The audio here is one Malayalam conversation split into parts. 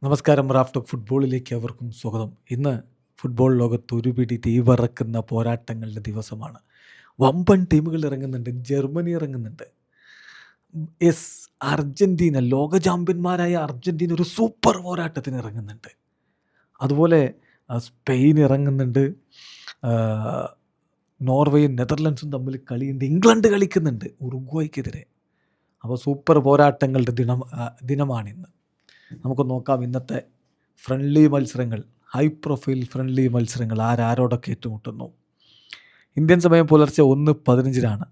നമസ്കാരം. റാഫ് ടോക്ക് ഫുട്ബോളിലേക്ക് അവർക്കും സ്വാഗതം. ഇന്ന് ഫുട്ബോൾ ലോകത്ത് ഒരു പിടി തീപറക്കുന്ന പോരാട്ടങ്ങളുടെ ദിവസമാണ്. വമ്പൻ ടീമുകൾ ഇറങ്ങുന്നുണ്ട്. ജർമ്മനി ഇറങ്ങുന്നുണ്ട്. യെസ്, അർജന്റീന, ലോക ചാമ്പ്യന്മാരായ അർജന്റീന ഒരു സൂപ്പർ പോരാട്ടത്തിന് ഇറങ്ങുന്നുണ്ട്. അതുപോലെ സ്പെയിൻ ഇറങ്ങുന്നുണ്ട്. നോർവേയും നെതർലൻഡ്സും തമ്മിൽ കളിയുണ്ട്. ഇംഗ്ലണ്ട് കളിക്കുന്നുണ്ട് ഉറുഗ്വായ്ക്കെതിരെ. അപ്പോൾ സൂപ്പർ പോരാട്ടങ്ങളുടെ ദിനമാണിന്ന്. നമുക്ക് നോക്കാം ഇന്നത്തെ ഫ്രണ്ട്ലി മത്സരങ്ങൾ, ഹൈ പ്രൊഫൈൽ ഫ്രണ്ട്ലി മത്സരങ്ങൾ ആരോടൊക്കെ ഏറ്റുമുട്ടുന്നു. ഇന്ത്യൻ സമയം പുലർച്ചെ 1:15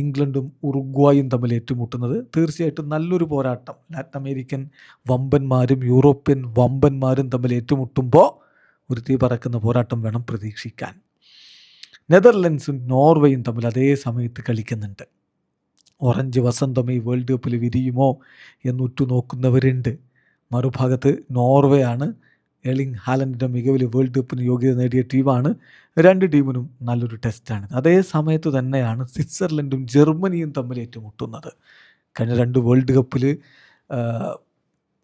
ഇംഗ്ലണ്ടും ഉറുഗ്വായും തമ്മിൽ ഏറ്റുമുട്ടുന്നത്. തീർച്ചയായിട്ടും നല്ലൊരു പോരാട്ടം. ലാറ്റിൻ അമേരിക്കൻ വമ്പന്മാരും യൂറോപ്യൻ വമ്പന്മാരും തമ്മിൽ ഏറ്റുമുട്ടുമ്പോൾ ഒരു തീ പറക്കുന്ന പോരാട്ടം വേണം പ്രതീക്ഷിക്കാൻ. നെതർലൻഡ്സും നോർവേയും തമ്മിൽ അതേ സമയത്ത് കളിക്കുന്നുണ്ട്. ഓറഞ്ച് വസന്തം ഈ വേൾഡ് കപ്പിൽ വിരിയുമോ എന്നുറ്റു നോക്കുന്നവരുണ്ട്. മറുഭാഗത്ത് നോർവേ ആണ്. എർലിംഗ് ഹാലൻഡിൻ്റെ മികവിൽ വേൾഡ് കപ്പിന് യോഗ്യത നേടിയ ടീമാണ്. രണ്ട് ടീമിനും നല്ലൊരു ടെസ്റ്റാണ്. അതേ സമയത്ത് തന്നെയാണ് സ്വിറ്റ്സർലൻഡും ജർമ്മനിയും തമ്മിൽ ഏറ്റുമുട്ടുന്നത്. കഴിഞ്ഞ 2 വേൾഡ് കപ്പിൽ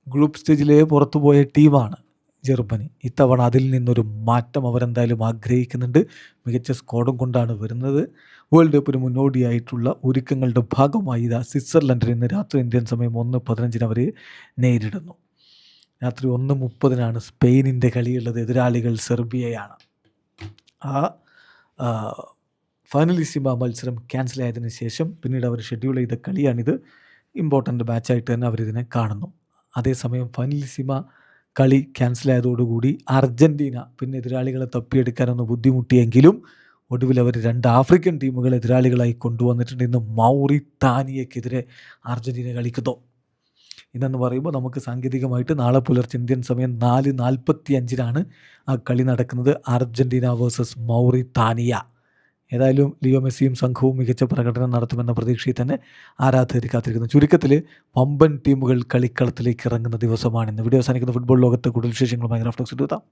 ഗ്രൂപ്പ് സ്റ്റേജിലേ പുറത്തുപോയ ടീമാണ് ജർമ്മനി. ഇത്തവണ അതിൽ നിന്നൊരു മാറ്റം അവരെന്തായാലും ആഗ്രഹിക്കുന്നുണ്ട്. മികച്ച സ്ക്വാഡും കൊണ്ടാണ് വരുന്നത്. വേൾഡ് കപ്പിന് മുന്നോടിയായിട്ടുള്ള ഒരുക്കങ്ങളുടെ ഭാഗമായി സ്വിറ്റ്സർലൻഡിൽ ഇന്ന് രാത്രി ഇന്ത്യൻ സമയം 1:15 അവർ നേരിടുന്നു. രാത്രി 1:30 സ്പെയിനിൻ്റെ കളിയുള്ളത്. എതിരാളികൾ സെർബിയയാണ്. ആ ഫൈനലിസിമ മത്സരം ക്യാൻസൽ ആയതിനു ശേഷം പിന്നീട് അവർ ഷെഡ്യൂൾ ചെയ്ത കളിയാണിത്. ഇമ്പോർട്ടൻ്റ് മാച്ചായിട്ട് തന്നെ അവരിതിനെ കാണുന്നു. അതേസമയം ഫൈനലിസിമ കളി ക്യാൻസൽ ആയതോടുകൂടി അർജൻറ്റീന പിന്നെ എതിരാളികളെ തപ്പിയെടുക്കാനൊന്ന് ബുദ്ധിമുട്ടിയെങ്കിലും ഒടുവിൽ അവർ 2 ആഫ്രിക്കൻ ടീമുകൾ എതിരാളികളായി കൊണ്ടുവന്നിട്ടുണ്ട്. ഇന്ന് മൗറിത്താനിയക്കെതിരെ അർജൻറ്റീന കളിക്കുന്നു. ഇന്നെന്ന് പറയുമ്പോൾ നമുക്ക് സാങ്കേതികമായിട്ട് നാളെ പുലർച്ചെ ഇന്ത്യൻ സമയം 4:45 ആ കളി നടക്കുന്നത്. Argentina versus Mauritania. ഏതായാലും ലിയോ മെസ്സിയും സംഘവും മികച്ച പ്രകടനം നടത്തുമെന്ന പ്രതീക്ഷയിൽ തന്നെ ആരാധകർ കാത്തിരിക്കുന്നു. ചുരുക്കത്തിൽ വമ്പൻ ടീമുകൾ കളിക്കളത്തിലേക്ക് ഇറങ്ങുന്ന ദിവസമാണിന്ന്. വീഡിയോ അവസാനിക്കുന്ന ഫുട്ബോൾ ലോകത്തെ കൂടുതൽ വിശേഷങ്ങളുമായി റാഫ് ടോക്സ് എടുത്താം.